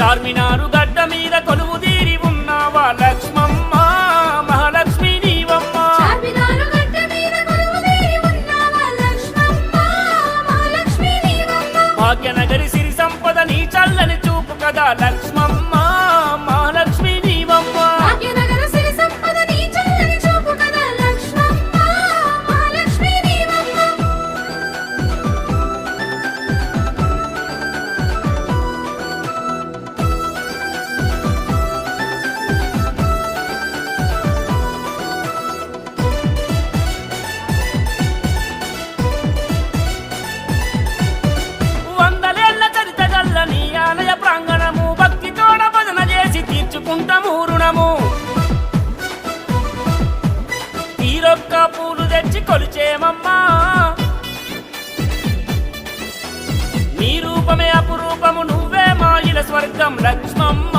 చార్మినారు గడ్డ మీద కొలువు తీరి ఉన్నావా లక్ష్మమ్మ మహాలక్ష్మి నీవమ్మ. చార్మినారు గడ్డ మీద కొలువుదీరి ఉన్నావా లక్ష్మమ్మ మహాలక్ష్మి నీవమ్మ. భాగ్యనగరి సిరి సంపద నీ చల్లని చూపు కదా లక్ష్మమ్మ మహాలక్ష్మి నీవమ్మ. భాగ్యనగర సిరి సంపద నీ చల్లని చూపు కదా లక్ష్మమ్మ మహాలక్ష్మి నీవమ్మ. వందలేళ్ల చరిత గల్ల నీ ఆలయ ప్రాంగణము భక్తితోడ భజన చేసి తీర్చుకుంటాము రుణము. తీరొక్క పూలు తెచ్చి కొలిచేమమ్మా నీ రూపమే అపురూపము నువ్వే మాయిల స్వర్గం లక్ష్మమ్మ